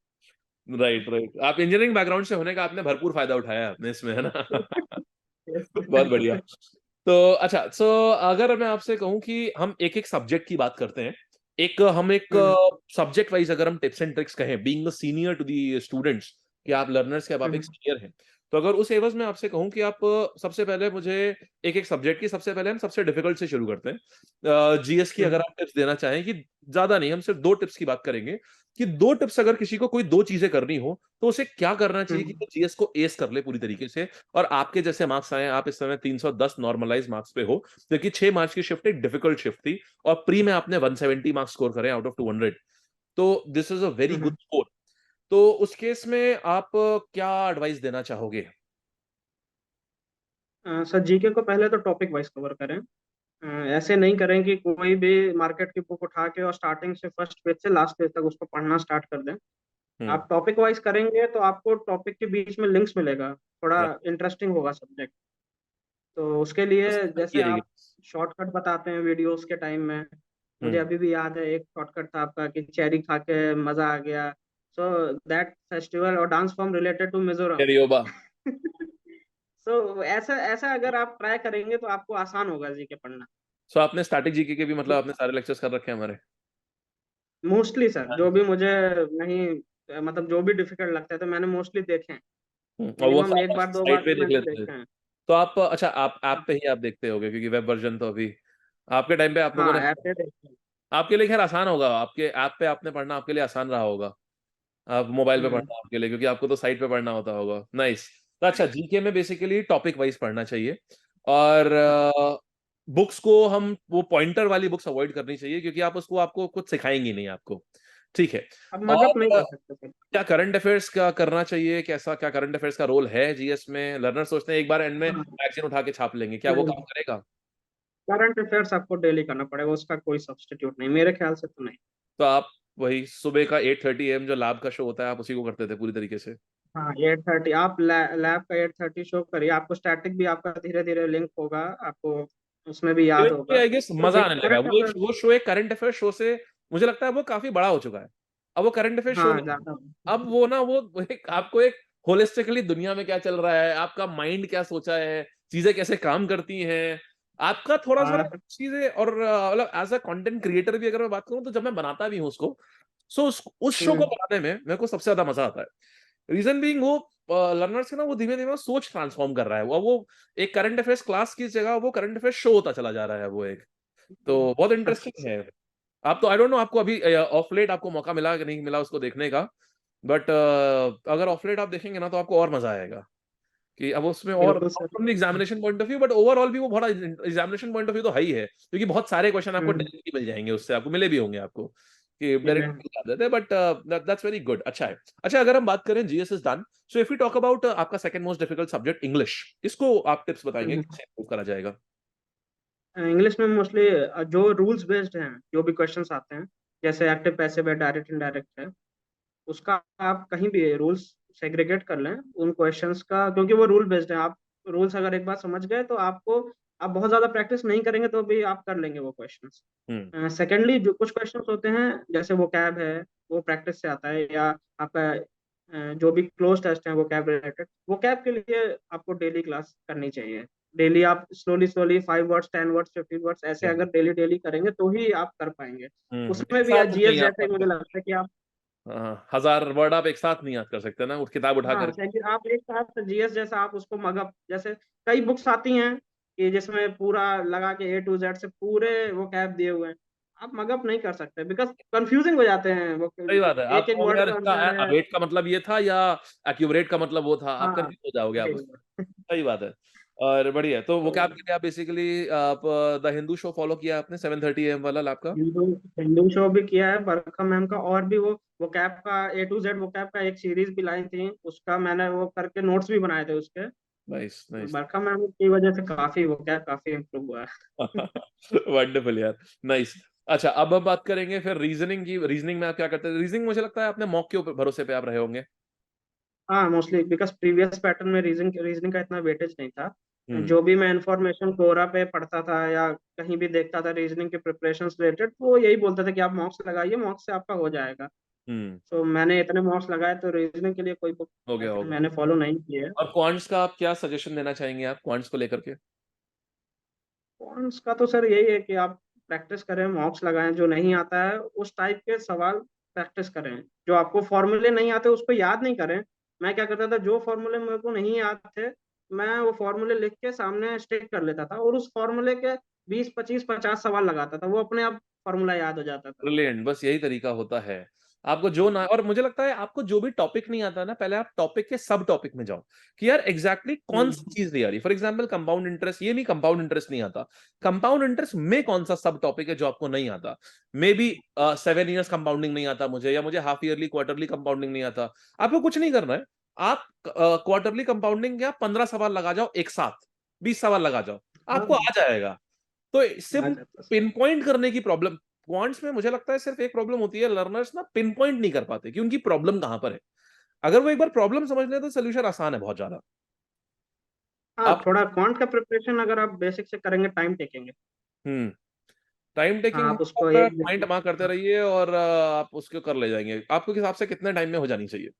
Right, right. आप इंजीनियरिंग बैकग्राउंड से होने का आपने भरपूर फायदा उठाया है अपने इसमें, है ना। बहुत बढ़िया। तो अच्छा, सो अगर मैं आपसे कहूं कि हम एक एक सब्जेक्ट की बात करते हैं, एक हम्म, सब्जेक्ट वाइज अगर हम टिप्स एंड ट्रिक्स कहें, being a senior to the students, कि आप लर्नर्स के, अब आप एक हम्म, सीनियर हैं, तो अगर उस एवज में आपसे कहूं कि आप सबसे पहले मुझे एक एक सब्जेक्ट की, सबसे पहले हम सबसे डिफिकल्ट से शुरू करते हैं, जीएस की अगर हम्म, आप टिप्स देना चाहें, कि ज्यादा नहीं, हम सिर्फ 2 टिप्स की बात करेंगे, कि 2 टिप्स अगर किसी को कोई 2 चीजें करनी हो तो उसे क्या करना चाहिए कि हम्म, वो जीएस को एस कर ले पूरी तरीके से, और आपके जैसे मार्क्स आए, आप इस समय 310 नॉर्मलाइज मार्क्स पे हो, क्योंकि 6 मार्च की शिफ्ट एक डिफिकल्ट शिफ्ट थी, और प्री में आपने 170 मार्क्स स्कोर करे आउट ऑफ 200, तो this is a very good hmm. Score. तो उस केस में आप क्या एडवाइस देना चाहोगे? सर जीके को पहले तो टॉपिक वाइज कवर करें। ऐसे नहीं करें कि कोई भी मार्केट की बुक उठा के और स्टार्टिंग से फर्स्ट पेज से लास्ट पेज तक उसको पढ़ना स्टार्ट कर दें। हम्म। आप टॉपिक वाइज करेंगे तो आपको टॉपिक के बीच में लिंक्स मिलेगा, थोड़ा राइट। इंटरेस्टिंग होगा सब्जेक्ट। तो उसके लिए जैसे ये रही। आप शॉर्टकट बताते हैं वीडियोस के टाइम में, मुझे हम्म। अभी भी याद है एक शॉर्टकट था आपका कि चेरी खा के मजा आ गया। सो दैट फेस्टिवल और dance form related to Mizoram. कैरियोबा। सो ऐसा ऐसा अगर आप ट्राई करेंगे तो आपको आसान होगा जी के पढ़ना। सो आपने स्टैटिक जीके के भी मतलब आपने सारे लेक्चर्स कर रखे हैं हमारे। मोस्टली सर हाँ। जो भी मुझे नहीं, मतलब जो भी डिफिकल्ट लगता है तो मैंने मोस्टली देखे हैं। और वो मिनिमम एक बार दो बार साइट पे तो देख मैंने लेते हैं। देखे हैं। तो आप अच्छा आप ऐप पे ही आप देखते होगे क्योंकि वेब वर्जन तो अभी आपके टाइम पे आप लोगों हाँ, ने ऐप पे देखे हैं। आपके लिए खैर आसान होगा, आपके ऐप पे आपने पढ़ना आपके लिए आसान रहा होगा। आप मोबाइल पे हम्म। पढ़ना आपके लिए क्योंकि आपको तो साइट पे पढ़ना होता होगा। नाइस। तो अच्छा जीके में बेसिकली टॉपिक वाइज पढ़ना चाहिए और बुक्स को हम वो पॉइंटर वाली बुक्स अवॉइड करनी चाहिए क्योंकि आप उसको आपको कुछ सिखाएंगी नहीं आपको। ठीक है। अब और मगअप नहीं कर सकते सर। क्या करंट अफेयर्स का करना चाहिए, कैसा क्या करंट अफेयर्स का रोल है जीएस में? लर्नर सोचते हैं एक बार एंड में हाँ, मैगजीन उठा के छाप लेंगे, क्या वो नहीं, काम करेगा? करंट अफेयर्स आपको डेली करना पड़ेगा, उसका कोई सब्स्टिट्यूट नहीं मेरे ख्याल से तो नहीं। तो आप वही सुबह का 8:30 AM जो लैब का शो होता है आप उसी को करते थे पूरी तरीके से? हाँ, 8:30 आप लैब का 8:30 शो करिए, आपको स्टैटिक भी आपका धीरे धीरे लिंक होगा, आपको उसमें भी याद इवेंचुअली होगा। आई गेस तो मजा आने लगा करंट वो अफेयर, वो शो एक करंट अफेयर शो से। मुझे लगता है वो काफी बड़ा हो चुका है। अब वो करंट अफेयर शो हाँ नहीं। ज्यादा। अब वो ना वो एक आपको एक होलिस्टिकली दुनिया में क्या चल रहा है, आपका माइंड क्या सोचा है, चीजें कैसे काम करती हैं, आपका थोड़ा सा हाँ। चीजें और मतलब एज अ कंटेंट क्रिएटर भी अगर मैं बात करूं तो जब मैं बनाता भी हूँ उसको, सो उस शो को हम्म। बनाने में मेरे को सबसे ज्यादा मजा आता है। रीजन बीइंग वो लर्नर्स के ना वो धीमे धीमे सोच ट्रांसफॉर्म कर रहा है, वो एक करंट अफेयर्स क्लास की जगह वो करंट अफेयर्स शो होता चला जा रहा है वो एक। तो बहुत इंटरेस्टिंग अच्छा। है। आप तो आई डोंट नो आपको अभी ऑफ लेट आपको मौका मिला कि नहीं मिला उसको देखने का, बट अगर ऑफ लेट आप देखेंगे ना तो आपको और मजा आएगा कि अब उसमें और बिल्कुल sir. From examination point of view but overall भी वो बड़ा एग्जामिनेशन पॉइंट ऑफ व्यू तो है ही है क्योंकि बहुत सारे क्वेश्चन आपको हम्म। डायरेक्टली मिल जाएंगे, उससे आपको मिले भी होंगे आपको कि मिले हैं। डायरेक्ट बता देते हैं, बट दैट्स वेरी गुड। अच्छा है। अच्छा अगर हम बात करें GS is done, so if you talk about आपका second most difficult subject English, इसको आप टिप्स बताएंगे हम्म। कैसे improve करा जाएगा? इंग्लिश में मोस्टली जो रूल्स बेस्ड हैं, जो भी क्वेश्चंस आते हैं, जैसे एक्टिव पैसिव है, डायरेक्ट इनडायरेक्ट है, उसका आप कहीं भी रूल्स सेग्रीगेट कर लें उन क्वेश्चंस का, क्योंकि वो रूल बेस्ड है। आप रूल्स अगर एक बार समझ गए तो आपको, आप बहुत ज्यादा प्रैक्टिस नहीं करेंगे तो भी आप कर लेंगे वो क्वेश्चंस। हम्म। सेकेंडली जो कुछ क्वेश्चंस होते हैं जैसे वो कैब है, वो प्रैक्टिस से आता है, या आपका जो भी क्लोज टेस्ट है वो कैब रिलेटेड, वो कैब के लिए आपको डेली क्लास करनी चाहिए। डेली आप slowly slowly 5 words 10 words 15 words ऐसे हम्म। अगर डेली डेली करेंगे तो ही आप कर पाएंगे। एक उसमें भी साथ जीएस नहीं आप जैसे ही कर मुझे सकते। लगता है कि आप, हाँ, 1000 वर्ड आप एक साथ नहीं याद कर सकते ना उठ किताब उठा हाँ कर। चाहिए आप एक साथ जीएस जैसा आप उसको मगअप, जैसे कई बुक्स आती हैं कि जिसमें पूरा लगा के A to Z से पूरे वो कैब दिए हुए हैं, आप मगअप नहीं कर सकते बिकॉज कंफ्यूजिंग हो जाते हैं वो, सही बात है, आप एक एक कहोगे वर्ड यार का इसका अंतर है। अवेट का मतलब ये था या एक्यूरेट का मतलब वो था, आप हाँ कंफ्यूज हो जाओगे आप वही। उसमें। सही बात है। और बढ़िया, तो वो तो क्या आपके लिए आप बेसिकली आप द हिंदू शो फॉलो किया आपने 7:30 AM वाला लैब का? हिंदू हिंदू शो भी किया है, बरखा मैम का, और भी वो कैब का A to Z वो कैब का एक सीरीज भी लाई थी, उसका मैंने वो करके नोट्स भी बनाए थे उसके। नाइस तो नाइस। बरखा मैम की वजह से काफी वो कैब काफी इम्प्रूव हुआ है। वंडरफुल यार। नाइस। अच्छा अब हम बात करेंगे फिर रीजनिंग की। रीजनिंग में आप क्या करते हैं? रीजनिंग मुझे लगता है आपने मॉक के ऊपर भरोसे पे आप रहे होंगे। हाँ मोस्टली बिकॉज प्रीवियस पैटर्न में रीजनिंग रीजनिंग का इतना वेटेज नहीं था। हम्म। जो भी मैं इंफॉर्मेशन कोरा पे पढ़ता था या कहीं भी देखता था रीजनिंग के प्रिपरेशन रिलेटेड, तो वो यही बोलते थे कि आप मॉक्स लगाइए, मॉक्स से आपका हो जाएगा। हम्म। तो मैंने इतने मॉक्स लगाए तो रीजनिंग के लिए कोई बुक हो गया होगा। मैंने फॉलो नहीं किया है। और क्वांट्स का आप क्या सजेशन देना चाहेंगे आप क्वांट्स को लेकर के? कौन का तो सर यही है कि आप प्रैक्टिस करें, मॉक्स लगाएं, जो नहीं आता है उस टाइप के सवाल प्रैक्टिस करें। जो आपको फॉर्मूले नहीं आते उसको याद नहीं करें। मैं क्या करता था, जो फॉर्मूले मेरे को नहीं याद थे मैं वो फॉर्मूले लिख के सामने स्टिक कर लेता था, और उस फॉर्मूले के 20 25 50 सवाल लगाता था, वो अपने आप फॉर्मूला याद हो जाता था। ब्रिलियंट, बस यही तरीका होता है। आपको जो ना, और मुझे लगता है आपको जो भी टॉपिक नहीं आता ना पहले आप टॉपिक के सब टॉपिक में जाओ कि यार एग्जैक्टली कौन सी हम्म। चीज नहीं आ रही। फॉर एग्जांपल कंपाउंड इंटरेस्ट, ये नहीं कंपाउंड इंटरेस्ट नहीं आता, कंपाउंड इंटरेस्ट में कौन सा सब टॉपिक है जो आपको नहीं आता। मे बी 7 years कंपाउंडिंग नहीं आता मुझे, या मुझे हाफ ईयरली क्वार्टरली कंपाउंडिंग नहीं आता। आपको कुछ नहीं करना है, आप क्वार्टरली कंपाउंडिंग या 15 सवाल लगा जाओ एक साथ, 20 सवाल लगा जाओ, हाँ, आपको आ जाएगा। तो आ सिर्फ जाता है। पिन पॉइंट करने की प्रॉब्लम, क्वांट्स में मुझे लगता है सिर्फ एक प्रॉब्लम होती है, लर्नर्स ना पिन पॉइंट नहीं कर पाते कि उनकी प्रॉब्लम कहां पर है। अगर वो एक बार प्रॉब्लम समझ लें तो सोल्यूशन आसान है बहुत ज्यादा। हाँ, आप थोड़ा क्वांट का प्रिपरेशन अगर आप बेसिक से करेंगे, टाइम टेकिंग है। हम्म टाइम हाँ, टेकिंग आप उसको है, एक पॉइंट मार्क करते रहिए और आप उसको कर ले जाएंगे। आपके हिसाब से कितने टाइम में हो जानी चाहिए?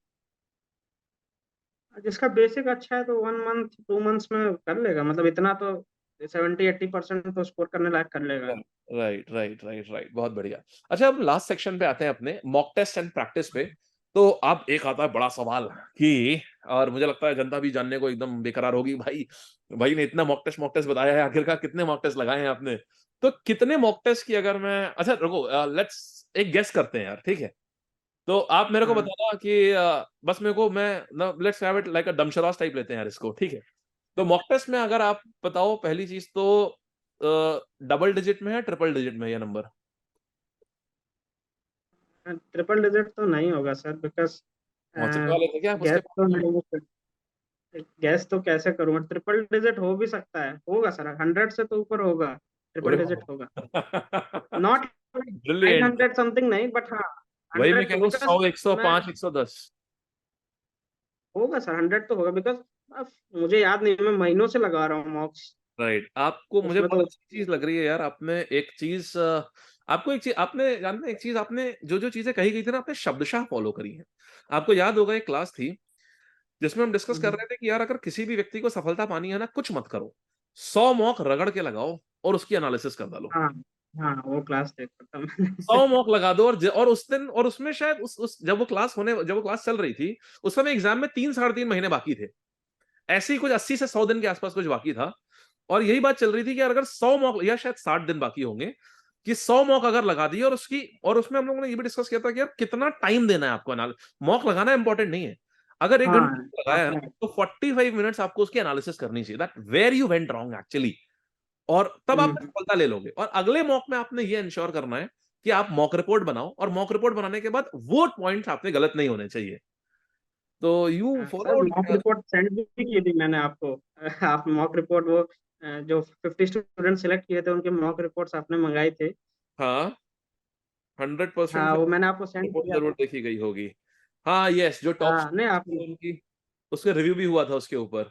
जिसका बेसिक अच्छा है तो 1 मंथ 2 मंथ्स में कर लेगा, मतलब इतना तो 70-80% तो स्कोर करने लायक कर लेगा। राइट राइट राइट राइट, बहुत बढ़िया। अच्छा, अब लास्ट सेक्शन पे आते हैं अपने मॉक टेस्ट एंड प्रैक्टिस पे। तो अब एक आता है बड़ा सवाल कि, और मुझे लगता है जनता भी जानने को एकदम बेकरार होगी, भाई भाई ने इतना मॉक टेस्ट बताया है, आखिरकार कितने मॉक टेस्ट लगाए हैं आपने? तो कितने मॉक टेस्ट की, अगर मैं, अच्छा रुको, लेट्स एक गेस करते हैं यार, ठीक है? तो आप मेरे को हाँ, बताना कि बस मेरे को, मैं let's have it like a दमशरास type लेते हैं यार इसको, ठीक है? तो मॉक टेस्ट में अगर आप बताओ, पहली चीज तो डबल डिजिट में है, ट्रिपल डिजिट में है ये नंबर? ट्रिपल डिजिट तो नहीं होगा सर, बिकॉज पहुंच वाले थे क्या आप उसके गैस तो पास? नहीं, गैस तो कैसे करूँगा? ट्रिपल डिजिट हो भी सकता है, होगा सर, 100 से तो ऊपर होगा, ट्रिपल अरे डिजिट होगा। Not nine brilliant. Hundred something नहीं, बट हाँ, वही मैं 100 कह तो, रहा हूँ, बिकॉज 100, मैं, 105, 110। होगा सर, 100 तो होगा, बिकॉज मुझे याद नहीं, मैं महीनों से लगा रहा हूँ मॉक्स, राइट, आपको मुझे उसमें बहुत तो। अच्छी चीज लग रही है यार। आपने एक चीज आपको एक चीज आपने जानते हैं, एक चीज आपने, जो जो चीजें कही गई थी ना, आपने शब्दशः फॉलो करी है। आपको याद होगा एक क्लास थी जिसमें हम डिस्कस कर हम्म, रहे थे कि यार अगर किसी भी व्यक्ति को सफलता पानी है ना, कुछ मत करो, 100 मॉक रगड़ के लगाओ और उसकी एनालिसिस कर डालो। हाँ, हाँ, वो क्लास देखा था मैंने। 100 मॉक लगा दो, और उस दिन, और उसमें शायद उस जब वो क्लास चल रही थी, उस समय एग्जाम में 3 साढ़े 3 महीने बाकी थे। ऐसे ही कुछ 80 से 100 दिन के आसपास कुछ बाकी था। और यही बात चल रही थी कि यार अगर 100 मॉक, या शायद 60 दिन बाकी होंगे, कि 100 मॉक अगर लगा दिए, और उसकी, और उसमें हम लोगों ने ये भी डिस्कस किया था कि यार कितना टाइम देना है आपको मॉक लगाना इंपॉर्टेंट नहीं है। अगर 1 घंटा हाँ, लगाया है ना, आपने, तो 45 मिनट्स आपको उसकी एनालिसिस करनी चाहिए, that where you went wrong actually. और तब आप हम्म, सफलता ले लोगे। और अगले मॉक में आपने ये इंश्योर करना है कि आप मॉक रिपोर्ट बनाओ, और मॉक रिपोर्ट बनाने के बाद वो पॉइंट्स आपने गलत नहीं होने चाहिए। तो you sir, follow. Mock report send भी की थी मैंने आपको। आप मॉक रिपोर्ट, वो जो 50 स्टूडेंट सिलेक्ट किए थे, उनके मॉक रिपोर्ट्स आपने मंगाए थे। हाँ, 100% हाँ, वो मैंने आपको सेंड रिपोर्ट किया जरूर था। देखी गई होगी। हाँ यस, जो टॉप हाँ, नहीं, आप, उनकी, उसका रिव्यू भी हुआ था उसके ऊपर।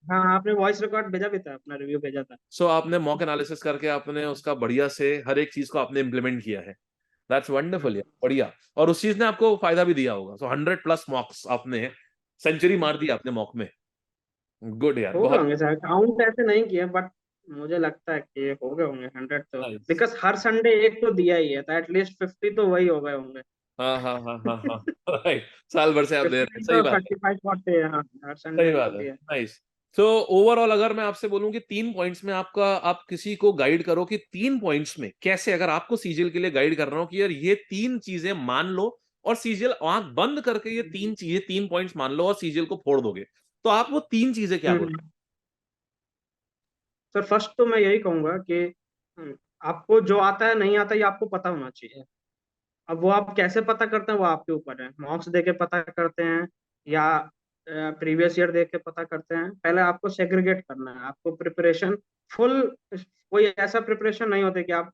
हाँ, आपने वॉइस रिकॉर्ड भेजा भी था, अपना रिव्यू भेजा था। सो आपने मॉक एनालिसिस करके आपने उसका बढ़िया से हर एक चीज को आपने इम्प्लीमेंट किया है। दैट्स वंडरफुल यार, बढ़िया। और उस चीज ने आपको फायदा भी दिया होगा। सो 100+ मॉक्स आपने, सेंचुरी मार दी आपने मॉक में। गुड यार, हो गए बहुत होंगे सर, काउंट ऐसे नहीं किया, बट मुझे लगता है कि हो गए होंगे 100 तो, नाइस। बिकॉज हर संडे एक तो दिया ही है, तो एटलीस्ट 50 तो वही हो गए होंगे। हाँ हाँ हाँ हाँ हाँ, राइट। साल भर से आप दे रहे हैं, 50 सही तो बात है। 35-40, हाँ, हर संडे सही एक तो बात है, दिया। नाइस। सो ओवरऑल अगर मैं आपसे बोलूं कि 3 पॉइंट्स में आपका, आप किसी को गाइड करो कि 3 पॉइंट्स में कैसे, अगर आपको सीजीएल के लिए गाइड कर रहा हूं कि यार ये 3 चीजें मान लो, और सीजीएल आंख बंद करके ये 3 चीजें, 3 पॉइंट्स मान लो और सीजीएल को फोड़ दोगे, तो आप वो 3 चीजें क्या बोलो? हम्म, सर, फर्स्ट तो मैं यही कहूंगा कि आपको जो आता है नहीं आता, ये आपको पता होना चाहिए। अब वो आप कैसे पता करते हैं, वो आपके ऊपर है, मॉक्स दे के पता करते हैं या प्रीवियस ईयर देख के पता करते हैं। पहले आपको सेग्रीगेट करना है, आपको प्रिपरेशन फुल, कोई ऐसा प्रिपरेशन नहीं होता कि आप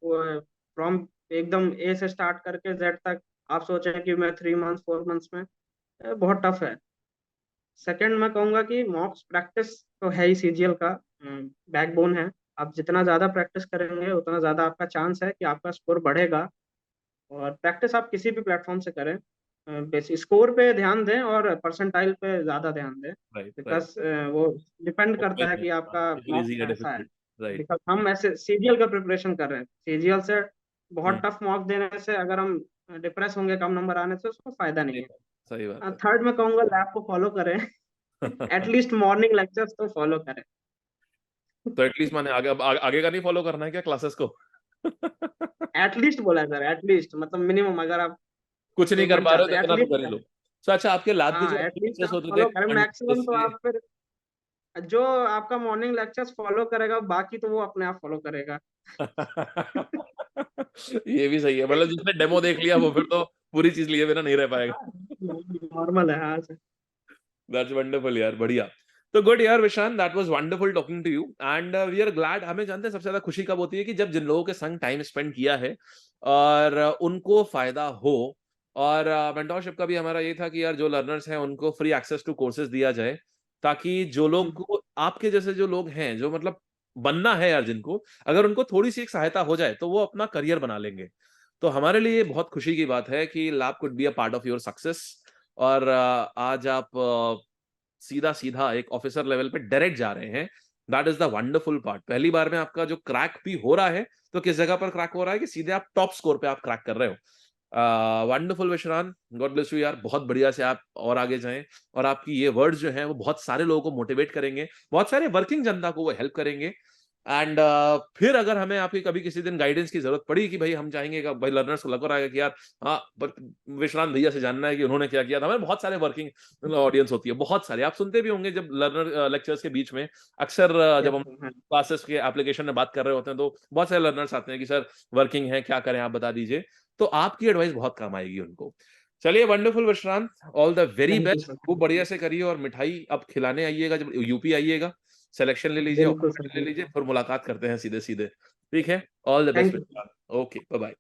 फ्रॉम एकदम ए से स्टार्ट करके जेड तक आप सोचें कि मैं 3 मंथ्स 4 मंथ्स में, बहुत टफ है। सेकंड, मैं कहूंगा कि मॉक्स प्रैक्टिस तो है ही सीजीएल का बैकबोन है। आप जितना ज्यादा प्रैक्टिस करेंगे, उतना ज्यादा आपका चांस है कि आपका स्कोर बढ़ेगा। और प्रैक्टिस आप किसी भी प्लेटफॉर्म से करें, बेसिक स्कोर पे ध्यान दें और परसेंटाइल पे ज्यादा ध्यान दें, राइट राइट। बिकॉज वो डिपेंड करता है कि आपका मॉक इजी या कैसा है। डिफिकल्ट? राइट। बिकॉज हम ऐसे सीजीएल का प्रिपरेशन कर रहे हैं, सीजीएल से बहुत हम्म, टफ मॉक देने से अगर हम डिप्रेस होंगे कम नंबर आने से, उसको फायदा नहीं सही है। बात, सही बात है। थर्ड, मैं कहूंगा लैब को फॉलो करें। एटलीस्ट मॉर्निंग लेक्चर्स तो फॉलो करें। तो एटलीस्ट मैंने आगे, अब आगे का नहीं फॉलो करना है क्या क्लासेस को? एटलीस्ट बोला है सर, एटलीस्ट मतलब मिनिमम, अगर आप कुछ नहीं कर इम्प्रूवमेंट पा रहे हो चाहते तो हैं, इतना तो एटलीस्ट कर ही लो। करें। तो अच्छा, आपके लैब के जो हाँ, एटलीस्ट लेक्चर्स आप होते थे फॉलो करें, मैक्सिमम कंटिन्यूअस तो से? आप फिर, जो आपका मॉर्निंग लेक्चर्स फॉलो करेगा, बाकी तो वो अपने आप फॉलो करेगा। ये भी सही है, मतलब जिसने डेमो देख लिया वो फिर तो पूरी चीज लिए बिना नहीं रह पाएगा। नॉर्मल है, हाँ सर। दैट्स वंडरफुल यार, बढ़िया। तो गुड यार Vishan, that was wonderful talking to you and we are glad. हमें जानते हैं सबसे ज्यादा खुशी कब होती है कि जब जिन लोगों के संग टाइम स्पेंड किया है और उनको फायदा हो। और मेंटोरशिप का भी हमारा ये था कि यार जो लर्नर्स हैं उनको फ्री एक्सेस टू कोर्सेज दिया जाए, ताकि जो लोग को आपके जैसे जो लोग हैं जो मतलब बनना है यार जिनको, अगर उनको थोड़ी सी एक सहायता हो जाए तो वो अपना करियर बना लेंगे। तो हमारे लिए बहुत खुशी की बात है कि lab could be a part of your success. और आज आप सीधा सीधा एक ऑफिसर लेवल पे डायरेक्ट जा रहे हैं। That is the wonderful part. पहली बार में आपका जो क्रैक भी हो रहा है, तो किस जगह पर क्रैक हो रहा है कि सीधे आप टॉप स्कोर पे आप क्रैक कर रहे हो। वंडरफुल विश्रान, गॉड ब्लेस यू यार, बहुत बढ़िया से आप और आगे जाएं। और आपकी ये वर्ड्स जो हैं वो बहुत सारे लोगों को मोटिवेट करेंगे, बहुत सारे वर्किंग जनता को वो हेल्प करेंगे। एंड फिर अगर हमें आपकी कभी किसी दिन गाइडेंस की जरूरत पड़ी कि भाई हम चाहेंगे कि भाई लर्नर्स को लग रहा है कि यार हाँ विश्रांत भैया से जानना है कि उन्होंने क्या किया था। हमें बहुत सारे वर्किंग ऑडियंस होती है, बहुत सारे। आप सुनते भी होंगे जब लर्नर लेक्चर्स के बीच में अक्सर जब यस हम सर, हाँ। क्लासेस के एप्लीकेशन में बात कर रहे होते हैं तो बहुत सारे लर्नर्स आते हैं कि सर वर्किंग है, क्या करें आप बता दीजिए। तो आपकी एडवाइस बहुत काम आएगी उनको। चलिए wonderful Vishrant, all the very thank you best, sir, खूब थैंक बढ़िया यू। से करिए। और मिठाई अब खिलाने आइएगा जब यूपी आइएगा, सिलेक्शन ले लीजिए, बिल्कुल सर, अपॉइंटमेंट ले लीजिए, बिल्कुल। फिर मुलाकात करते हैं सीधे सीधे। ठीक है, all the best thank you. Vishrant. Okay, bye bye.